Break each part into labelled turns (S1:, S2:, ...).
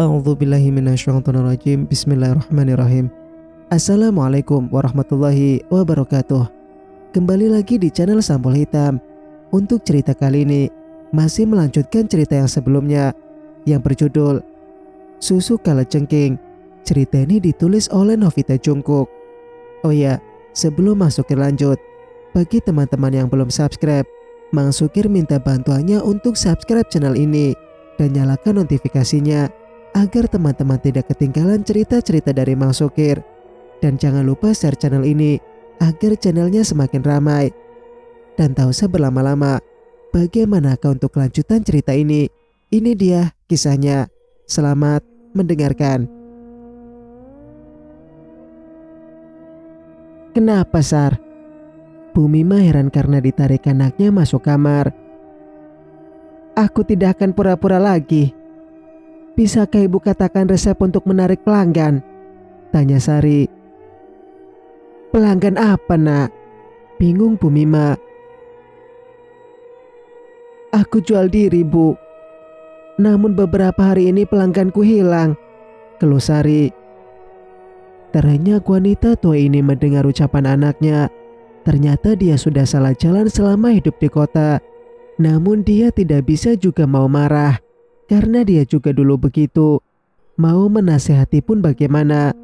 S1: A'udzubillahi minasyaitonirrajim. Bismillahirrahmanirrahim. Assalamualaikum warahmatullahi wabarakatuh. Kembali lagi di channel Sampul Hitam. Untuk cerita kali ini masih melanjutkan cerita yang sebelumnya yang berjudul Susu Kalajengking. Cerita ini ditulis oleh Novita Jungkook. Oh ya, sebelum masuk ke lanjut, bagi teman-teman yang belum subscribe, Mang Sukir minta bantuannya untuk subscribe channel ini dan nyalakan notifikasinya agar teman-teman tidak ketinggalan cerita-cerita dari Mang Sukir. Dan jangan lupa share channel ini agar channelnya semakin ramai. Dan tak usah berlama-lama, bagaimanakah untuk kelanjutan cerita ini? Ini dia kisahnya. Selamat mendengarkan. Kenapa, Sar? Bu Mima heran karena ditarik anaknya masuk kamar. Aku tidak akan pura-pura lagi. Bisakah ibu katakan resep untuk menarik pelanggan? Tanya Sari. Pelanggan apa, nak? Bingung Bu Mima. Aku jual diri, Bu. Namun beberapa hari ini pelangganku hilang, keluh Sari. Terenyak wanita tua ini mendengar ucapan anaknya. Ternyata dia sudah salah jalan selama hidup di kota. Namun dia tidak bisa juga mau marah, karena dia juga dulu begitu. Mau menasehati pun bagaimana?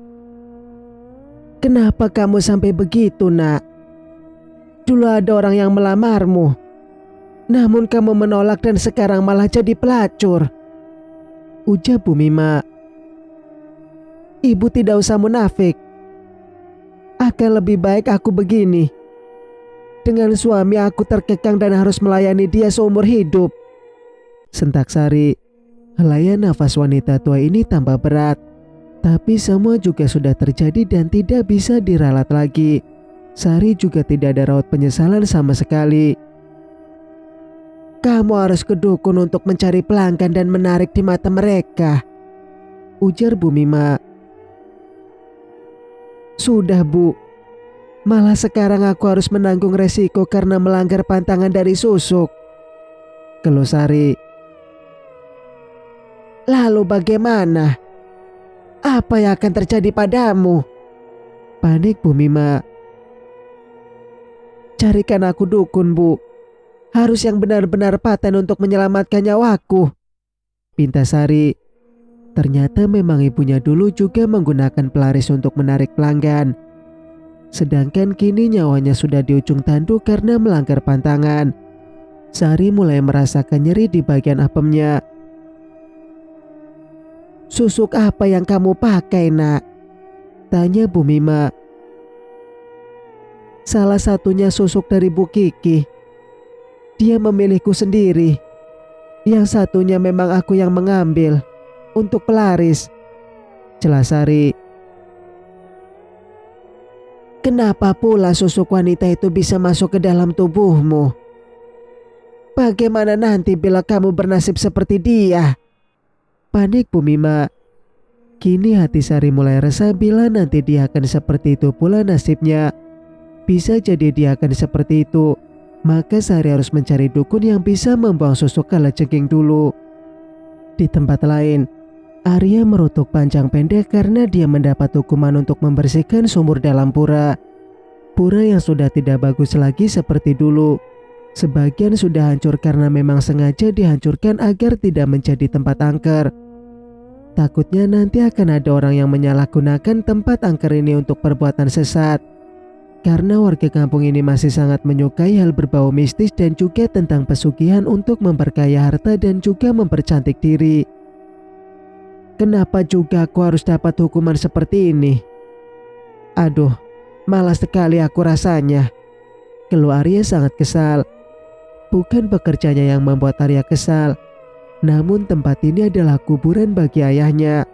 S1: Kenapa kamu sampai begitu, nak? Dulu ada orang yang melamarmu, namun kamu menolak dan sekarang malah jadi pelacur, ujar Bu Mima. Ibu tidak usah munafik. Akan lebih baik aku begini. Dengan suami aku terkekang dan harus melayani dia seumur hidup, sentak Sari. Helayan nafas wanita tua ini tambah berat. Tapi semua juga sudah terjadi dan tidak bisa diralat lagi. Sari juga tidak ada raut penyesalan sama sekali. Kamu harus ke dukun untuk mencari pelanggan dan menarik di mata mereka, ujar Bu Mima. Sudah, Bu. Malah sekarang aku harus menanggung resiko karena melanggar pantangan dari Susuk, keluh Sari. Lalu bagaimana? Apa yang akan terjadi padamu? Panik Bu Mima. Carikan aku dukun, Bu. Harus yang benar-benar paten untuk menyelamatkan nyawaku, pinta Sari. Ternyata memang ibunya dulu juga menggunakan pelaris untuk menarik pelanggan. Sedangkan kini nyawanya sudah di ujung tanduk karena melanggar pantangan. Sari mulai merasakan nyeri di bagian apemnya. Susuk apa yang kamu pakai, nak? Tanya Bu Mima. Salah satunya susuk dari Bu Kiki. Dia memilihku sendiri. Yang satunya memang aku yang mengambil untuk pelaris, jelas Sari. Kenapa pula susuk wanita itu bisa masuk ke dalam tubuhmu? Bagaimana nanti bila kamu bernasib seperti dia? Panik Bu Mima. Kini hati Sari mulai resah bila nanti dia akan seperti itu pula nasibnya. Bisa jadi dia akan seperti itu. Maka Sari harus mencari dukun yang bisa membuang susuk kalajengking dulu. Di tempat lain, Arya merutuk panjang pendek karena dia mendapat hukuman untuk membersihkan sumur dalam pura. Pura yang sudah tidak bagus lagi seperti dulu. Sebagian sudah hancur karena memang sengaja dihancurkan agar tidak menjadi tempat angker. Takutnya nanti akan ada orang yang menyalahgunakan tempat angker ini untuk perbuatan sesat. Karena warga kampung ini masih sangat menyukai hal berbau mistis dan juga tentang pesugihan untuk memperkaya harta dan juga mempercantik diri. Kenapa juga aku harus dapat hukuman seperti ini? Aduh, malas sekali aku rasanya, keluh Arya sangat kesal. Bukan pekerjanya yang membuat Arya kesal, namun tempat ini adalah kuburan bagi ayahnya.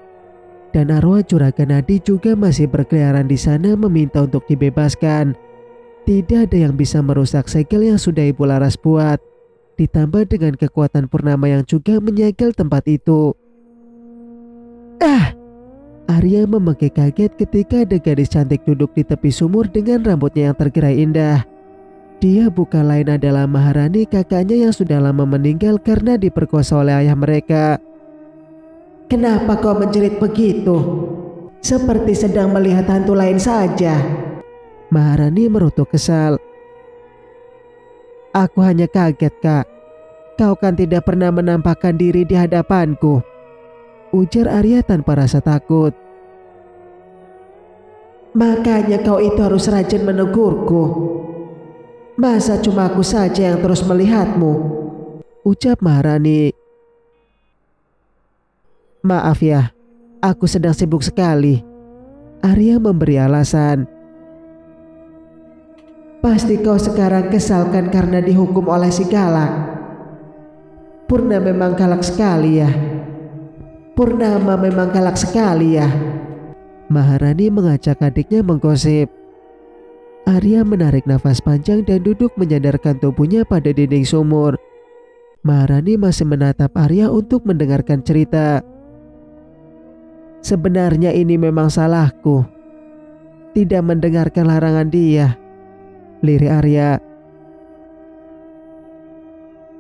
S1: Dan arwah Juragan Adi juga masih berkeliaran di sana meminta untuk dibebaskan. Tidak ada yang bisa merusak segel yang sudah Ibu Laras buat. Ditambah dengan kekuatan purnama yang juga menyegel tempat itu. Arya memengke kaget ketika ada gadis cantik duduk di tepi sumur dengan rambutnya yang tergerai indah. Dia bukan lain adalah Maharani, kakaknya yang sudah lama meninggal karena diperkosa oleh ayah mereka. Kenapa kau menjerit begitu? Seperti sedang melihat hantu lain saja. Maharani merutuk kesal. Aku hanya kaget, Kak. Kau kan tidak pernah menampakkan diri di hadapanku, ujar Arya tanpa rasa takut. Makanya kau itu harus rajin menegurku. Masa cuma aku saja yang terus melihatmu, ucap Maharani. Maaf ya, aku sedang sibuk sekali. Arya memberi alasan. Pasti kau sekarang kesalkan karena dihukum oleh si galak. Purna memang galak sekali ya. Purnama memang galak sekali ya. Maharani mengajak adiknya menggosip. Arya menarik nafas panjang dan duduk menyandarkan tubuhnya pada dinding sumur. Maharani masih menatap Arya untuk mendengarkan cerita. Sebenarnya ini memang salahku, tidak mendengarkan larangan dia, lirik Arya.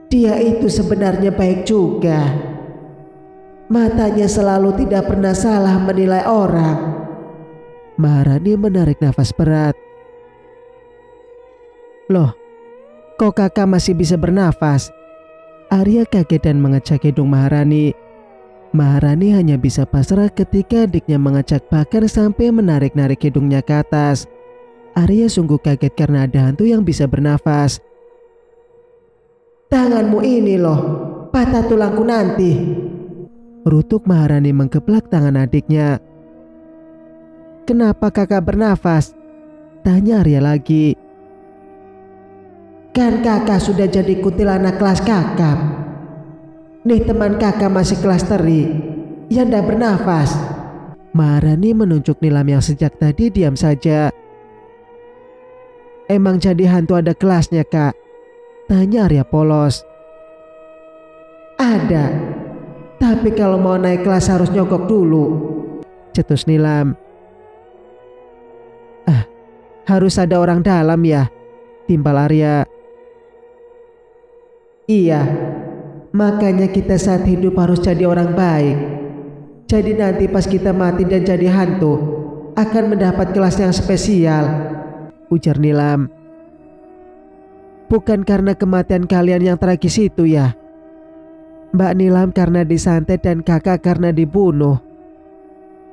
S1: Dia itu sebenarnya baik juga. Matanya selalu tidak pernah salah menilai orang. Maharani menarik nafas berat. Loh, kok kakak masih bisa bernafas? Arya kaget dan mengecek hidung Maharani. Maharani hanya bisa pasrah ketika adiknya mengecek bahkan sampai menarik-narik hidungnya ke atas. Arya sungguh kaget karena ada hantu yang bisa bernafas. Tanganmu ini loh, patah tulangku nanti. Rutuk Maharani menggeplak tangan adiknya. Kenapa kakak bernafas? Tanya Arya lagi. Kan kakak sudah jadi kuntilanak kelas kakap. Nih teman kakak masih kelas teri, yang tidak bernafas. Maharani menunjuk Nilam yang sejak tadi diam saja. Emang jadi hantu ada kelasnya, Kak? Tanya Arya polos. Ada, tapi kalau mau naik kelas harus nyogok dulu, cetus Nilam. Harus ada orang dalam ya, timpal Arya. Iya, makanya kita saat hidup harus jadi orang baik. Jadi nanti pas kita mati dan jadi hantu, akan mendapat kelas yang spesial, ujar Nilam. Bukan karena kematian kalian yang tragis itu ya? Mbak Nilam karena disantet dan kakak karena dibunuh.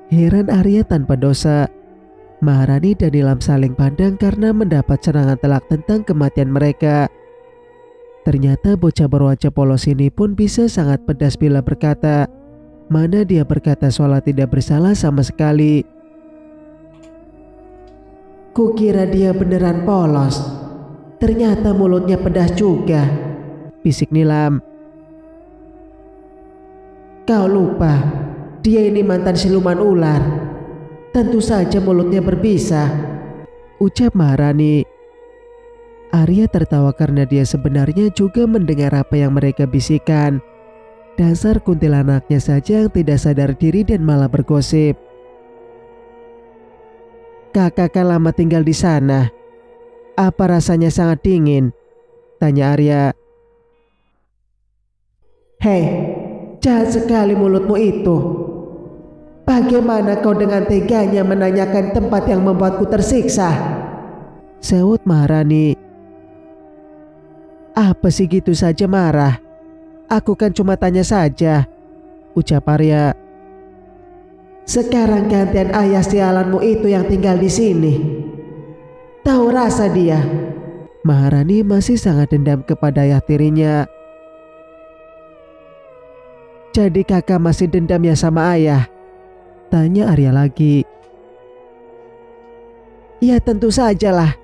S1: Heran Arya tanpa dosa. Maharani dan Nilam saling pandang karena mendapat serangan telak tentang kematian mereka. Ternyata bocah berwajah polos ini pun bisa sangat pedas bila berkata, mana dia berkata seolah tidak bersalah sama sekali. Kukira dia beneran polos, ternyata mulutnya pedas juga, bisik Nilam. Kau lupa, dia ini mantan siluman ular. Tentu saja mulutnya berbisa, ucap Maharani. Arya tertawa karena dia sebenarnya juga mendengar apa yang mereka bisikan. Dasar kuntilanaknya saja yang tidak sadar diri dan malah bergosip. Kakak kan lama tinggal di sana. Apa rasanya sangat dingin? Tanya Arya. Hei, jahat sekali mulutmu itu. Bagaimana kau dengan teganya menanyakan tempat yang membuatku tersiksa? Sewut Maharani. Apa sih gitu saja marah? Aku kan cuma tanya saja, ucap Arya. Sekarang gantian ayah sialanmu itu yang tinggal di sini. Tahu rasa dia? Maharani masih sangat dendam kepada ayah tirinya. Jadi kakak masih dendam ya sama ayah? Tanya Arya lagi. Ya tentu sajalah.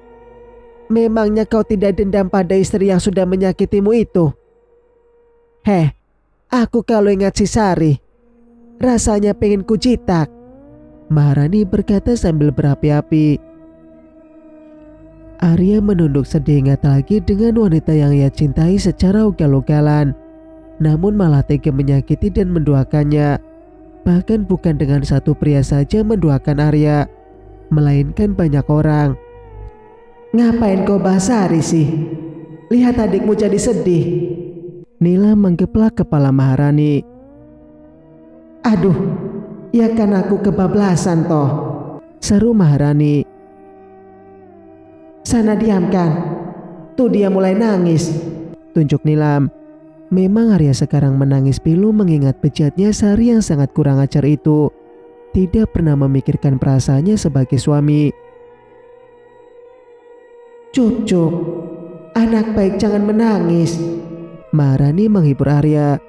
S1: Memangnya kau tidak dendam pada istri yang sudah menyakitimu itu? Heh, aku kalau ingat si Sari, rasanya pengen kujitak, Maharani berkata sambil berapi-api. Arya menunduk sedih ingat lagi dengan wanita yang ia cintai secara ugal-ugalan, namun malah tega menyakiti dan menduakannya. Bahkan bukan dengan satu pria saja menduakan Arya, melainkan banyak orang. Ngapain kau bahas Sari sih? Lihat adikmu jadi sedih. Nilam menggeplak kepala Maharani. Aduh, ya kan aku kebablasan toh, seru Maharani. Sana diamkan, tuh dia mulai nangis, tunjuk Nilam. Memang Arya sekarang menangis pilu mengingat bejatnya Sari yang sangat kurang ajar itu. Tidak pernah memikirkan perasaannya sebagai suami. Cup, anak baik jangan menangis, Maharani menghibur Arya.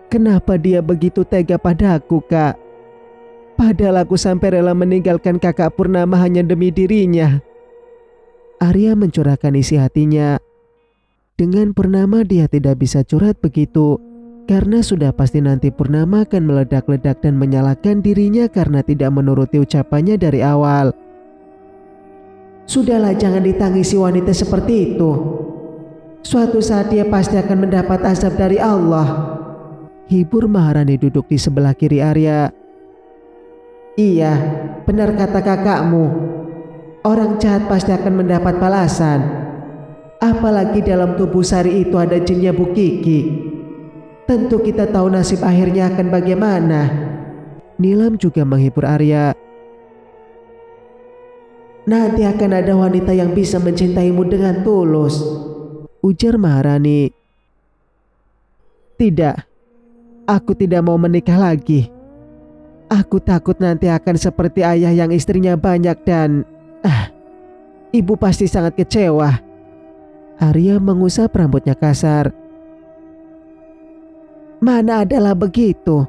S1: Kenapa dia begitu tega padaku, Kak? Padahal aku sampai rela meninggalkan kakak Purnama hanya demi dirinya. Arya mencurahkan isi hatinya. Dengan Purnama dia tidak bisa curhat begitu, karena sudah pasti nanti Purnama akan meledak-ledak dan menyalahkan dirinya karena tidak menuruti ucapannya dari awal. Sudahlah, jangan ditangisi wanita seperti itu. Suatu saat dia pasti akan mendapat azab dari Allah, hibur Maharani duduk di sebelah kiri Arya. Iya, benar kata kakakmu. Orang jahat pasti akan mendapat balasan. Apalagi dalam tubuh Sari itu ada jinnya Bu Kiki. Tentu kita tahu nasib akhirnya akan bagaimana. Nilam juga menghibur Arya. Nanti akan ada wanita yang bisa mencintaimu dengan tulus, ujar Maharani. Tidak, aku tidak mau menikah lagi. Aku takut nanti akan seperti ayah yang istrinya banyak dan ibu pasti sangat kecewa. Arya mengusap rambutnya kasar. Mana adalah begitu.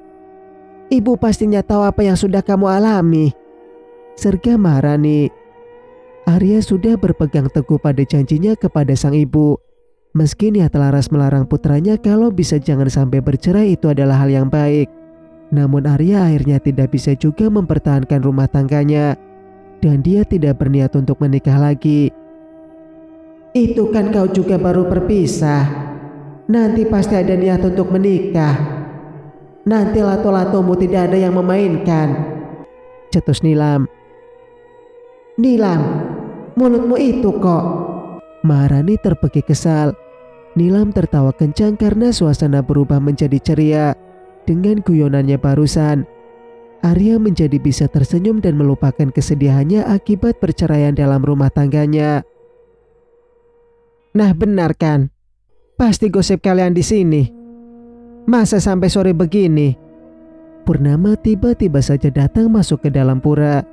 S1: Ibu pastinya tahu apa yang sudah kamu alami, serga Maharani. Arya sudah berpegang teguh pada janjinya kepada sang ibu. Meski niat laras melarang putranya kalau bisa jangan sampai bercerai itu adalah hal yang baik, namun Arya akhirnya tidak bisa juga mempertahankan rumah tangganya, dan dia tidak berniat untuk menikah lagi. Itu kan kau juga baru berpisah. Nanti pasti ada niat untuk menikah. Nanti lato-latomu tidak ada yang memainkan, cetus Nilam. Nilam, mulutmu itu kok. Maharani terpekik kesal. Nilam tertawa kencang karena suasana berubah menjadi ceria. Dengan guyonannya barusan, Arya menjadi bisa tersenyum dan melupakan kesedihannya akibat perceraian dalam rumah tangganya. Nah, benar kan? Pasti gosip kalian di sini. Masa sampai sore begini? Purnama tiba-tiba saja datang masuk ke dalam pura.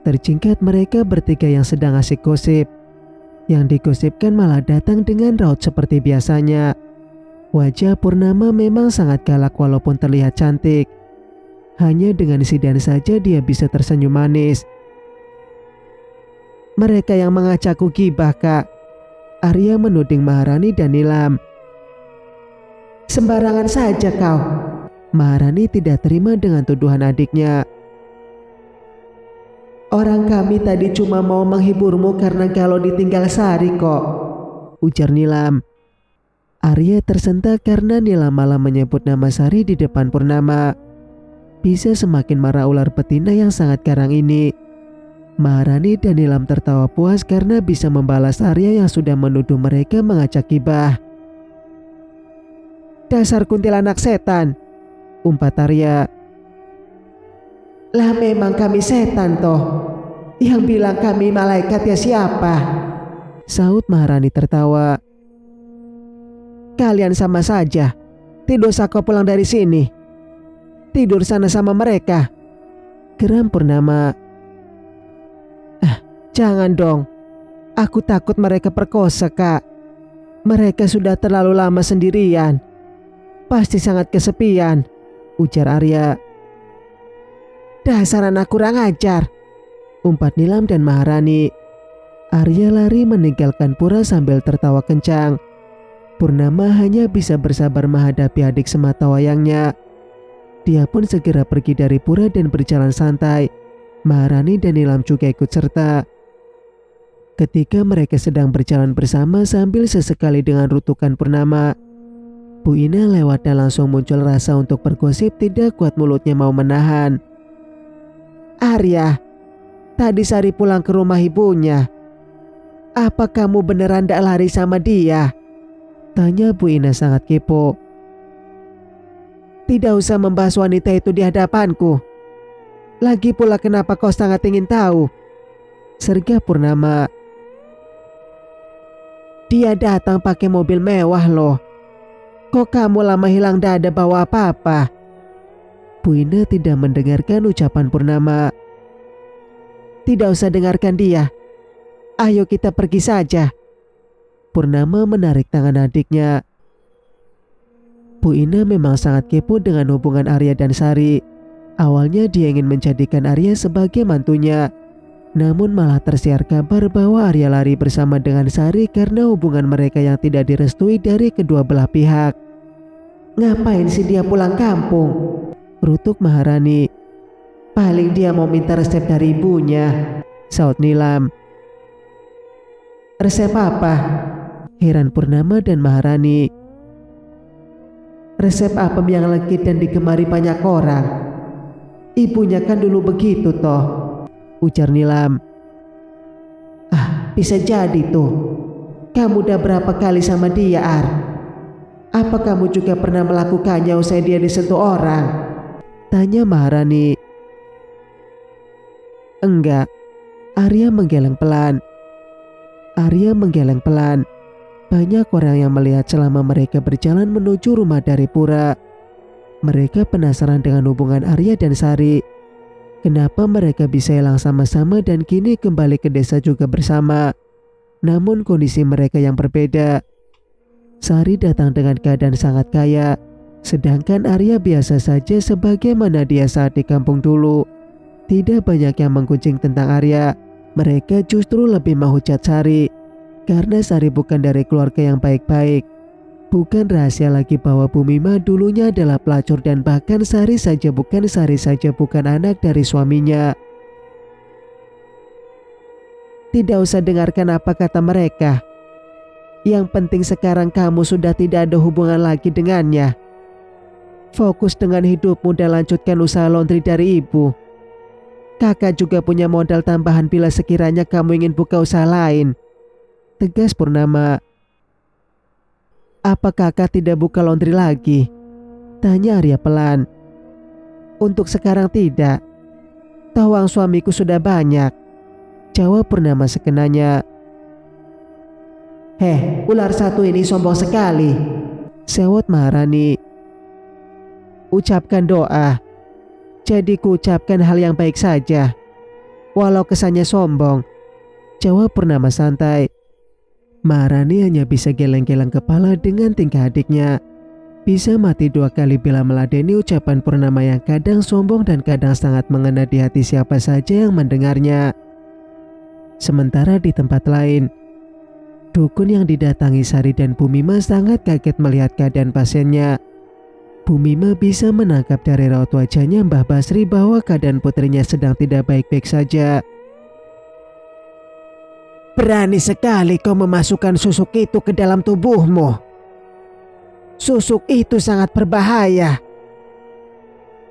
S1: Tercingkat mereka bertiga yang sedang asik gosip. Yang digosipkan malah datang dengan raut seperti biasanya. Wajah Purnama memang sangat galak walaupun terlihat cantik. Hanya dengan sidan saja dia bisa tersenyum manis. Mereka yang mengajakku gibah, Kak. Arya menuding Maharani dan Nilam. Sembarangan saja kau. Maharani tidak terima dengan tuduhan adiknya. Orang kami tadi cuma mau menghiburmu karena kalau ditinggal Sari kok, ujar Nilam. Arya tersentak karena Nilam malah menyebut nama Sari di depan Purnama. Bisa semakin marah ular betina yang sangat garang ini. Maharani dan Nilam tertawa puas karena bisa membalas Arya yang sudah menuduh mereka mengajak gibah. Dasar kuntilanak setan, umpat Arya. Lah memang kami setan toh. Yang bilang kami malaikat ya siapa? Saud Maharani tertawa. Kalian sama saja. Tidak usah kau pulang dari sini. Tidur sana sama mereka, geram Purnama. Jangan dong. Aku takut mereka perkosa, Kak. Mereka sudah terlalu lama sendirian. Pasti sangat kesepian, ujar Arya. Dasar anak kurang ajar, umpat Nilam dan Maharani. Arya lari meninggalkan pura sambil tertawa kencang. Purnama hanya bisa bersabar menghadapi adik semata wayangnya. Dia pun segera pergi dari pura dan berjalan santai. Maharani dan Nilam juga ikut serta. Ketika mereka sedang berjalan bersama sambil sesekali dengan rutukan Purnama, Bu Ina lewat dan langsung muncul rasa untuk bergosip tidak kuat mulutnya mau menahan. Arya, tadi Sari pulang ke rumah ibunya. Apa kamu beneran ndak lari sama dia? Tanya Bu Ina sangat kepo. Tidak usah membahas wanita itu di hadapanku. Lagi pula kenapa kau sangat ingin tahu? Sergap Purnama. Dia datang pakai mobil mewah loh. Kok kamu lama hilang tak ada bawa apa-apa? Bu Ina tidak mendengarkan ucapan Purnama. Tidak usah dengarkan dia. Ayo kita pergi saja. Purnama menarik tangan adiknya. Bu Ina memang sangat kepo dengan hubungan Arya dan Sari. Awalnya dia ingin menjadikan Arya sebagai mantunya. Namun malah tersiar kabar bahwa Arya lari bersama dengan Sari karena hubungan mereka yang tidak direstui dari kedua belah pihak. Ngapain sih dia pulang kampung? Rutuk Maharani. Paling dia mau minta resep dari ibunya, saut Nilam. Resep apa? Heran Purnama dan Maharani. Resep apem yang legit dan digemari banyak orang. Ibunya kan dulu begitu toh, ujar Nilam. Bisa jadi tuh. Kamu udah berapa kali sama dia, Ar? Apa kamu juga pernah melakukannya usai dia disentuh orang? Tanya Maharani. Enggak. Arya menggeleng pelan. Banyak orang yang melihat selama mereka berjalan menuju rumah dari pura. Mereka penasaran dengan hubungan Arya dan Sari. Kenapa mereka bisa hilang sama-sama dan kini kembali ke desa juga bersama. Namun kondisi mereka yang berbeda. Sari datang dengan keadaan sangat kaya, sedangkan Arya biasa saja sebagaimana dia saat di kampung dulu. Tidak banyak yang menggunjing tentang Arya. Mereka justru lebih menghujat Sari. Karena Sari bukan dari keluarga yang baik-baik. Bukan rahasia lagi bahwa Bu Mima dulunya adalah pelacur dan bahkan Sari saja bukan anak dari suaminya. Tidak usah dengarkan apa kata mereka. Yang penting sekarang kamu sudah tidak ada hubungan lagi dengannya. Fokus dengan hidupmu dan lanjutkan usaha laundry dari ibu. Kakak juga punya modal tambahan bila sekiranya kamu ingin buka usaha lain. Tegas Purnama. Apa kakak tidak buka laundry lagi? Tanya Arya pelan. Untuk sekarang tidak. Tawang suamiku sudah banyak. Jawab Purnama sekenanya. Ular satu ini sombong sekali, sewot Maharani. Ucapkan doa. Jadi kuucapkan hal yang baik saja. Walau kesannya sombong, jawab Purnama santai. Maharani hanya bisa geleng-geleng kepala dengan tingkah adiknya. Bisa mati dua kali bila meladeni ucapan Purnama yang kadang sombong dan kadang sangat mengena di hati siapa saja yang mendengarnya. Sementara di tempat lain, dukun yang didatangi Sari dan Bu Mima sangat kaget melihat keadaan pasiennya. Bu Mima bisa menangkap dari raut wajahnya Mbah Basri bahwa keadaan putrinya sedang tidak baik-baik saja. Berani sekali kau memasukkan susuk itu ke dalam tubuhmu. Susuk itu sangat berbahaya.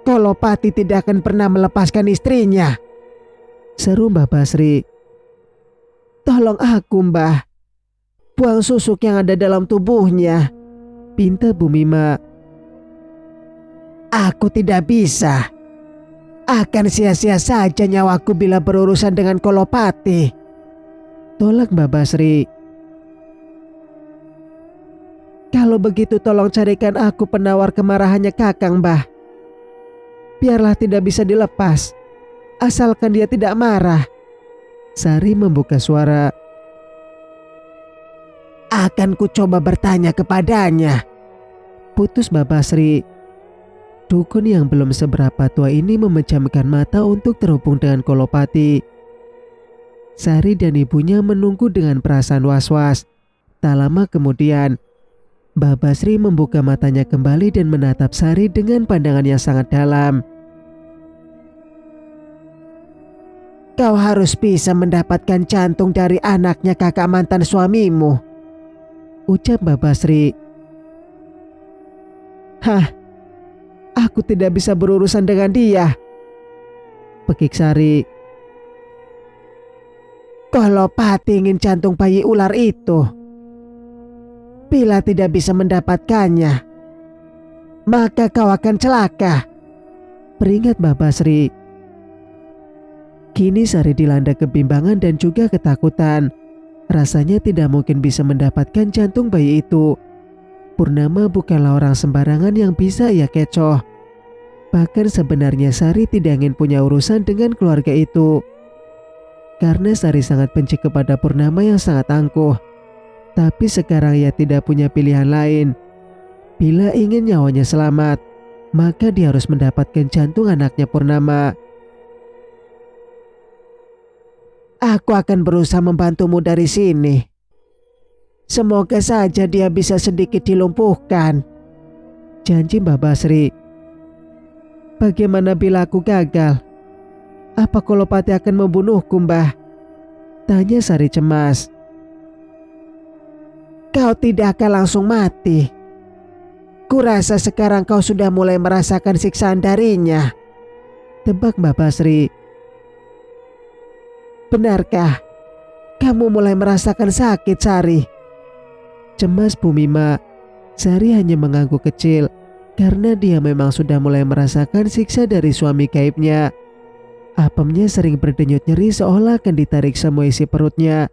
S1: Kolopati tidak akan pernah melepaskan istrinya, seru Mbah Basri. Tolong aku, Mbah. Buang susuk yang ada dalam tubuhnya, pinta Bu Mima. Aku tidak bisa. Akan sia-sia saja nyawaku bila berurusan dengan Kolopati, tolak Mbah Basri. Kalau begitu tolong carikan aku penawar kemarahannya Kakang, Mbah. Biarlah tidak bisa dilepas, asalkan dia tidak marah. Sari membuka suara. Akan ku coba bertanya kepadanya, putus Mbah Basri. Dukun yang belum seberapa tua ini memejamkan mata untuk terhubung dengan Kolopati. Sari dan ibunya menunggu dengan perasaan was-was. Tak lama kemudian, Mbah Basri membuka matanya kembali dan menatap Sari dengan pandangan yang sangat dalam. Kau harus bisa mendapatkan jantung dari anaknya kakak mantan suamimu, ucap Mbah Basri. Aku tidak bisa berurusan dengan dia, pekik Sari. Kolopati ingin jantung bayi ular itu. Bila tidak bisa mendapatkannya, maka kau akan celaka, peringat Mbak Basri. Kini Sari dilanda kebimbangan dan juga ketakutan. Rasanya tidak mungkin bisa mendapatkan jantung bayi itu. Purnama bukanlah orang sembarangan yang bisa ia kecoh. Bahkan sebenarnya Sari tidak ingin punya urusan dengan keluarga itu. Karena Sari sangat benci kepada Purnama yang sangat angkuh. Tapi sekarang ia tidak punya pilihan lain. Bila ingin nyawanya selamat, maka dia harus mendapatkan jantung anaknya Purnama. Aku akan berusaha membantumu dari sini. Semoga saja dia bisa sedikit dilumpuhkan, janji Mbak Basri. Bagaimana bila aku gagal? Apa Kolopati akan membunuhku, Mbah? Tanya Sari cemas. Kau tidak akan langsung mati. Kurasa sekarang kau sudah mulai merasakan siksaan darinya, tebak Mbak Basri. Benarkah? Kamu mulai merasakan sakit, Sari? Cemas Bu Mima. Sari hanya mengangguk kecil karena dia memang sudah mulai merasakan siksa dari suami gaibnya. Apemnya sering berdenyut nyeri seolah akan ditarik semua isi perutnya.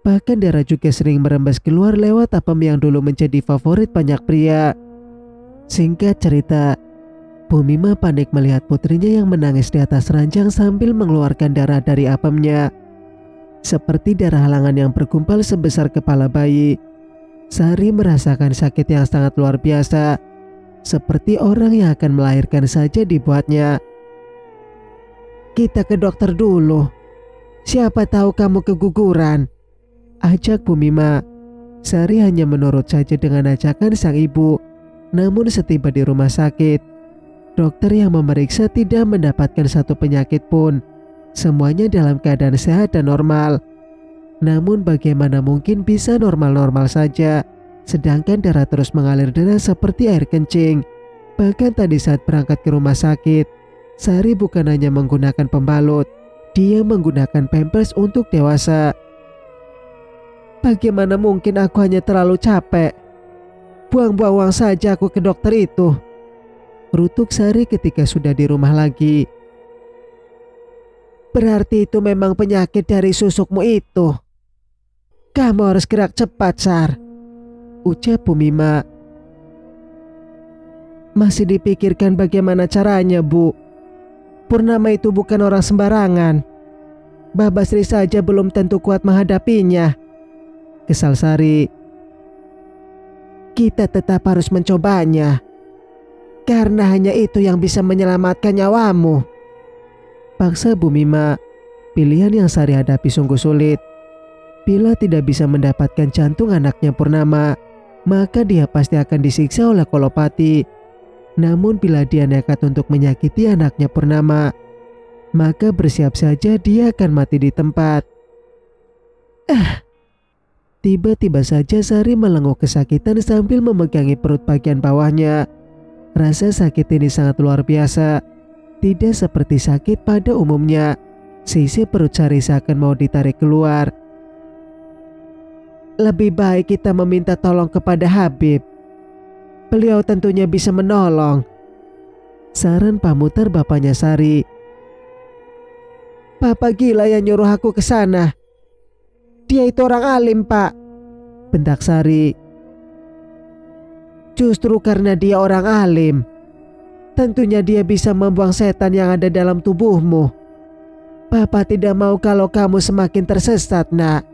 S1: Bahkan darah juga sering merembes keluar lewat apem yang dulu menjadi favorit banyak pria. Singkat cerita, Bu Mima panik melihat putrinya yang menangis di atas ranjang sambil mengeluarkan darah dari apemnya. Seperti darah halangan yang bergumpal sebesar kepala bayi. Sari merasakan sakit yang sangat luar biasa. Seperti orang yang akan melahirkan saja dibuatnya. Kita ke dokter dulu. Siapa tahu kamu keguguran, ajak Bu Mima. Sari hanya menurut saja dengan ajakan sang ibu. Namun setiba di rumah sakit, dokter yang memeriksa tidak mendapatkan satu penyakit pun. Semuanya dalam keadaan sehat dan normal. Namun bagaimana mungkin bisa normal-normal saja, sedangkan darah terus mengalir deras seperti air kencing. Bahkan tadi saat berangkat ke rumah sakit, Sari bukan hanya menggunakan pembalut, dia menggunakan pampers untuk dewasa. Bagaimana mungkin aku hanya terlalu capek? Buang-buang uang saja aku ke dokter itu, rutuk Sari ketika sudah di rumah lagi. Berarti itu memang penyakit dari susukmu itu. Kamu harus gerak cepat, Sar, ucap Bu Mima. Masih dipikirkan bagaimana caranya, Bu. Purnama itu bukan orang sembarangan. Mbak Basri saja belum tentu kuat menghadapinya, kesal Sari. Kita tetap harus mencobanya, karena hanya itu yang bisa menyelamatkan nyawamu, paksa Bu Mima. Pilihan yang Sari hadapi sungguh sulit. Bila tidak bisa mendapatkan jantung anaknya Purnama, maka dia pasti akan disiksa oleh Kolopati. Namun bila dia nekat untuk menyakiti anaknya Purnama, maka bersiap saja dia akan mati di tempat. Tiba-tiba saja Sari melenguk kesakitan sambil memegangi perut bagian bawahnya. Rasa sakit ini sangat luar biasa. Tidak seperti sakit pada umumnya. Sisi perut Sari seakan mau ditarik keluar. Lebih baik kita meminta tolong kepada Habib. Beliau tentunya bisa menolong, saran pamutar bapaknya Sari. Papa gila yang nyuruh aku ke sana. Dia itu orang alim, Pak, bentak Sari. Justru karena dia orang alim, tentunya dia bisa membuang setan yang ada dalam tubuhmu. Papa tidak mau kalau kamu semakin tersesat, Nak.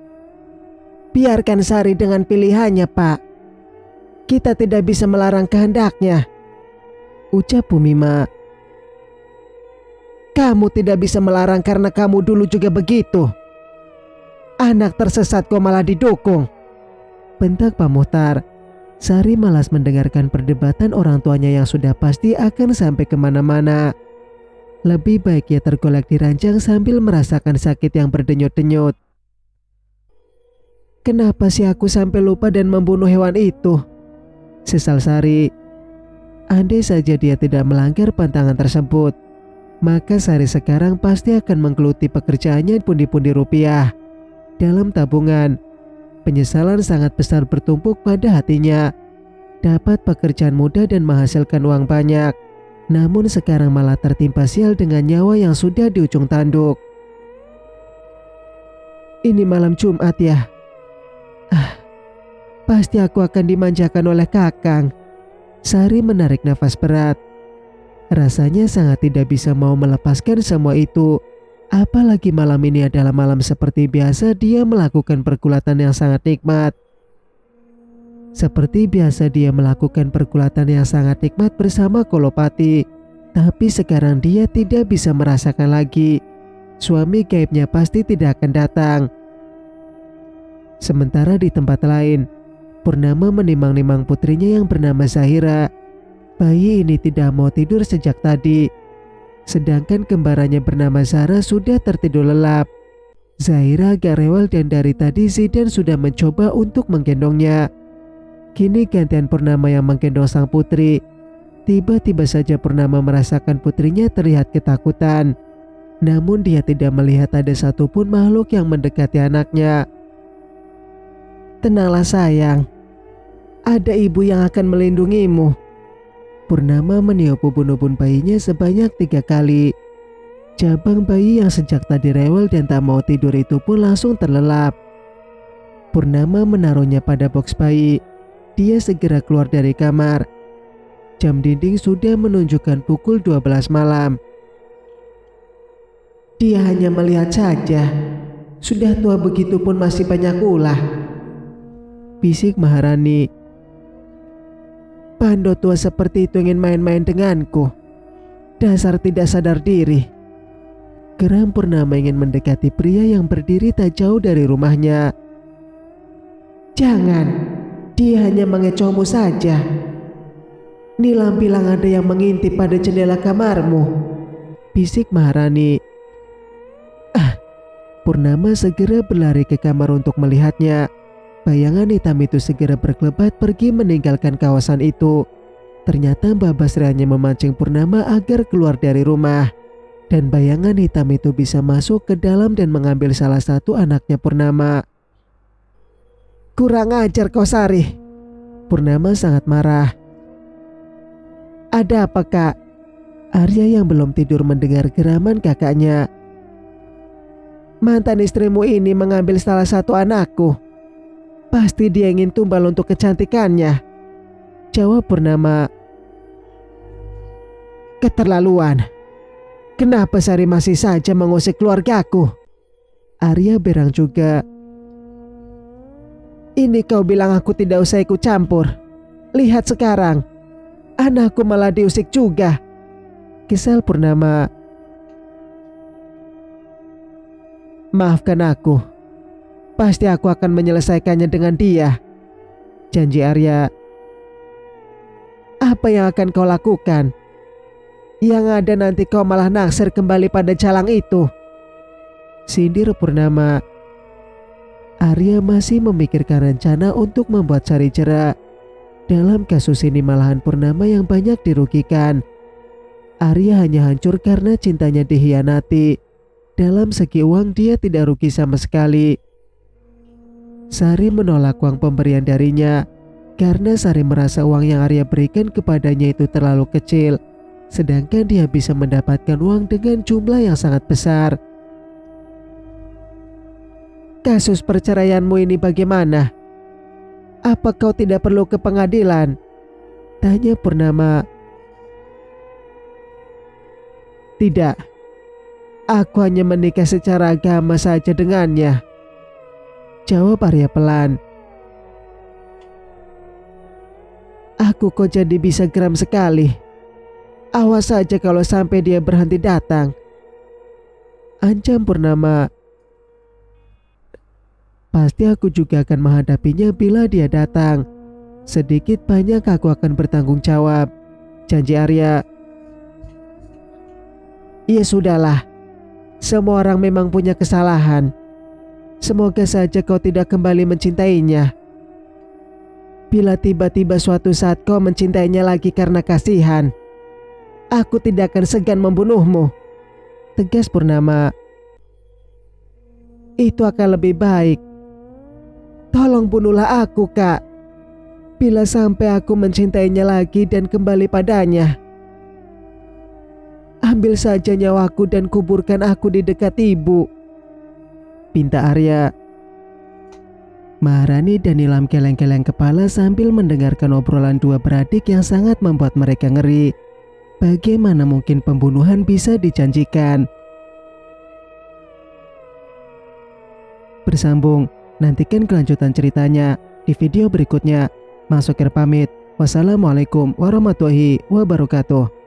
S1: Biarkan Sari dengan pilihannya, Pak. Kita tidak bisa melarang kehendaknya, ucap Bu Mima. Kamu tidak bisa melarang karena kamu dulu juga begitu. Anak tersesat kok malah didukung, bentak Pak Muhtar. Sari malas mendengarkan perdebatan orang tuanya yang sudah pasti akan sampai kemana-mana. Lebih baik ia tergolek di ranjang sambil merasakan sakit yang berdenyut-denyut. Kenapa sih aku sampai lupa dan membunuh hewan itu? Sesal Sari. Andai saja dia tidak melanggar pantangan tersebut, maka Sari sekarang pasti akan menggeluti pekerjaannya pundi-pundi rupiah. Dalam tabungan, penyesalan sangat besar bertumpuk pada hatinya. dapat pekerjaan mudah dan menghasilkan uang banyak. Namun sekarang malah tertimpa sial dengan nyawa yang sudah di ujung tanduk. Ini malam Jumat ya? Pasti aku akan dimanjakan oleh Kakang. Sari menarik nafas berat. Rasanya sangat tidak bisa mau melepaskan semua itu. Apalagi malam ini adalah malam seperti biasa dia melakukan pergulatan yang sangat nikmat. Seperti biasa dia melakukan pergulatan yang sangat nikmat bersama Kolopati. Tapi sekarang dia tidak bisa merasakan lagi. Suami gaibnya pasti tidak akan datang. Sementara di tempat lain, Purnama menimang-nimang putrinya yang bernama Zahira. Bayi ini tidak mau tidur sejak tadi. Sedangkan kembarannya bernama Zahra sudah tertidur lelap. Zahira agak rewel dan dari tadi Zidan sudah mencoba untuk menggendongnya. Kini gantian Purnama yang menggendong sang putri. Tiba-tiba saja Purnama merasakan putrinya terlihat ketakutan. Namun dia tidak melihat ada satupun makhluk yang mendekati anaknya. Tenanglah sayang, ada ibu yang akan melindungimu. Purnama meniup ubun-ubun bayinya sebanyak 3 kali. Jabang bayi yang sejak tadi rewel dan tak mau tidur itu pun langsung terlelap. Purnama menaruhnya pada box bayi. Dia segera keluar dari kamar. Jam dinding sudah menunjukkan pukul 12 malam. Dia hanya melihat saja. Sudah tua begitu pun masih banyak ulah, bisik Maharani. Pando tua seperti itu ingin main-main denganku. Dasar tidak sadar diri. Geram Purnama ingin mendekati pria yang berdiri tak jauh dari rumahnya. Jangan, dia hanya mengecohmu saja. Nilam bilang ada yang mengintip pada jendela kamarmu, bisik Maharani. Purnama segera berlari ke kamar untuk melihatnya. Bayangan hitam itu segera berkelebat pergi meninggalkan kawasan itu. Ternyata Mbak Basri hanya memancing Purnama agar keluar dari rumah. Dan bayangan hitam itu bisa masuk ke dalam dan mengambil salah satu anaknya Purnama. Kurang ajar kau Sari. Purnama sangat marah. Ada apa kak? Arya yang belum tidur mendengar geraman kakaknya. Mantan istrimu ini mengambil salah satu anakku. Pasti dia ingin tumbal untuk kecantikannya, jawab Purnama. Keterlaluan. Kenapa Sari masih saja mengusik keluargaku? Arya berang juga. Ini kau bilang aku tidak usah ikut campur. Lihat sekarang, anakku malah diusik juga, kesal Purnama. Maafkan aku. Pasti aku akan menyelesaikannya dengan dia, janji Arya. Apa yang akan kau lakukan? Yang ada nanti kau malah naksir kembali pada jalang itu, sindir Purnama. Arya masih memikirkan rencana untuk membuat Sari jera. Dalam kasus ini malahan Purnama yang banyak dirugikan. Arya hanya hancur karena cintanya dikhianati. Dalam segi uang dia tidak rugi sama sekali. Sari menolak uang pemberian darinya karena Sari merasa uang yang Arya berikan kepadanya itu terlalu kecil, sedangkan dia bisa mendapatkan uang dengan jumlah yang sangat besar. Kasus perceraianmu ini bagaimana? Apa kau tidak perlu ke pengadilan? Tanya Purnama. Tidak. Aku hanya menikah secara agama saja dengannya, jawab Arya pelan. Aku kok jadi bisa geram sekali. Awas saja kalau sampai dia berhenti datang, ancam Purnama. Pasti aku juga akan menghadapinya bila dia datang. Sedikit banyak aku akan bertanggung jawab, janji Arya. Ya sudahlah. Semua orang memang punya kesalahan. Semoga saja kau tidak kembali mencintainya. Bila tiba-tiba suatu saat kau mencintainya lagi karena kasihan, aku tidak akan segan membunuhmu, tegas Purnama. Itu akan lebih baik. Tolong bunuhlah aku, Kak, Bila sampai aku mencintainya lagi dan kembali padanya, ambil saja nyawaku dan kuburkan aku di dekat ibu, pinta Arya. Maharani dan Nilam geleng-geleng kepala sambil mendengarkan obrolan dua beradik yang sangat membuat mereka ngeri. Bagaimana mungkin pembunuhan bisa dijanjikan? Bersambung, nantikan kelanjutan ceritanya di video berikutnya. Mas Sukir pamit. Wassalamualaikum warahmatullahi wabarakatuh.